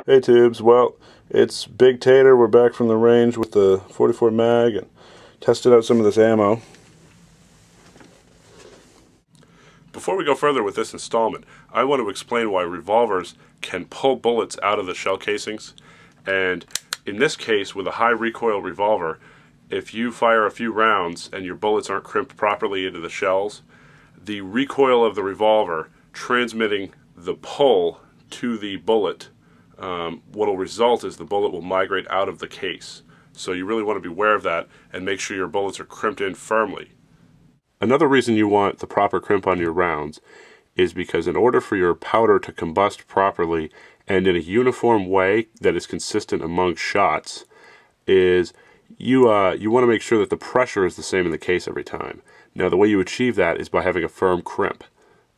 Hey Tubes, well, it's Big Tater. We're back from the range with the 44 mag and tested out some of this ammo. Before we go further with this installment, I want to explain why revolvers can pull bullets out of the shell casings. And in this case, with a high recoil revolver, if you fire a few rounds and your bullets aren't crimped properly into the shells, the recoil of the revolver transmitting the pull to the bullet, what will result is the bullet will migrate out of the case. So you really want to be aware of that and make sure your bullets are crimped in firmly. Another reason you want the proper crimp on your rounds is because in order for your powder to combust properly and in a uniform way that is consistent among shots, is you want to make sure that the pressure is the same in the case every time. Now the way you achieve that is by having a firm crimp.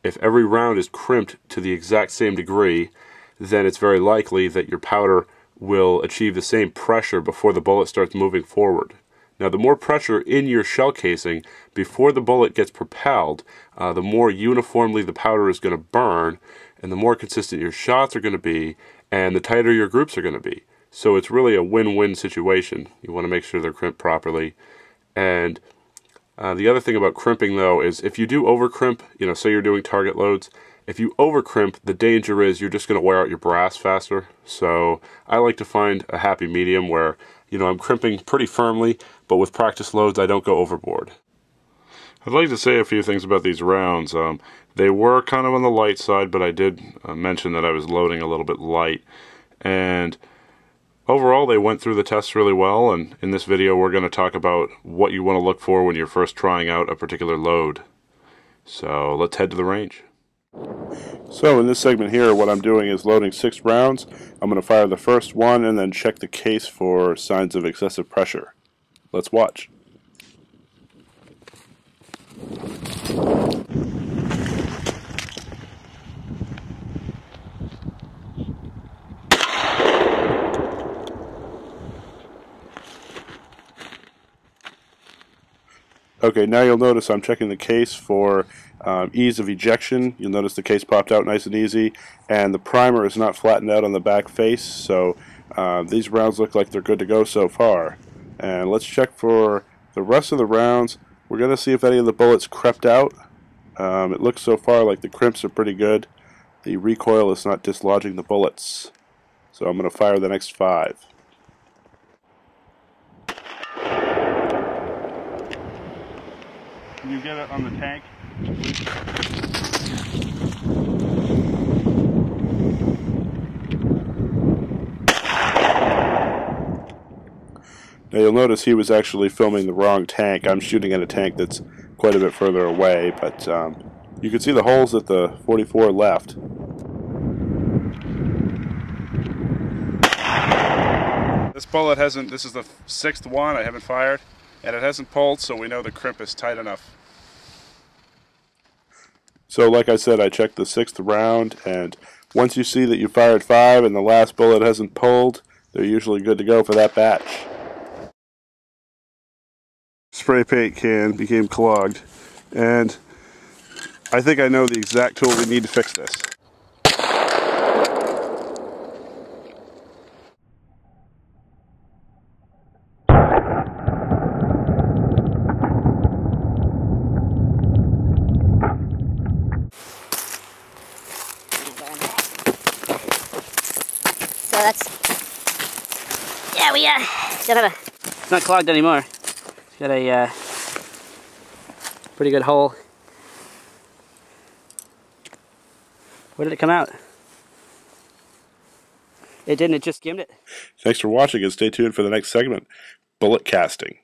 If every round is crimped to the exact same degree, then it's very likely that your powder will achieve the same pressure before the bullet starts moving forward. Now the more pressure in your shell casing before the bullet gets propelled, the more uniformly the powder is going to burn, and the more consistent your shots are going to be, and the tighter your groups are going to be. So it's really a win-win situation. You want to make sure they're crimped properly. And the other thing about crimping though is if you do over crimp, say you're doing target loads, if you over crimp, the danger is you're just going to wear out your brass faster. So I like to find a happy medium where, I'm crimping pretty firmly, but with practice loads I don't go overboard. I'd like to say a few things about these rounds. They were kind of on the light side, but I did mention that I was loading a little bit light. And overall, they went through the tests really well, and in this video we're going to talk about what you want to look for when you're first trying out a particular load. So let's head to the range. So in this segment here, what I'm doing is loading 6 rounds. I'm going to fire the first one and then check the case for signs of excessive pressure. Let's watch. Okay, now you'll notice I'm checking the case for ease of ejection. You'll notice the case popped out nice and easy, and the primer is not flattened out on the back face, so these rounds look like they're good to go so far. And let's check for the rest of the rounds. We're going to see if any of the bullets crept out. It looks so far like the crimps are pretty good. The recoil is not dislodging the bullets. So I'm going to fire the next 5. Can you get it on the tank, please? Now you'll notice he was actually filming the wrong tank. I'm shooting at a tank that's quite a bit further away, but you can see the holes that the 44 left. This bullet hasn't, this is the 6th one I haven't fired, and it hasn't pulled, so we know the crimp is tight enough. So like I said, I checked the 6th round, and once you see that you fired 5 and the last bullet hasn't pulled, they're usually good to go for that batch. Spray paint can became clogged, and I think I know the exact tool we need to fix this. So that's, yeah, we don't have it's not clogged anymore. It's got a pretty good hole. Where did it come out? It didn't, it just skimmed it. Thanks for watching, and stay tuned for the next segment, bullet casting.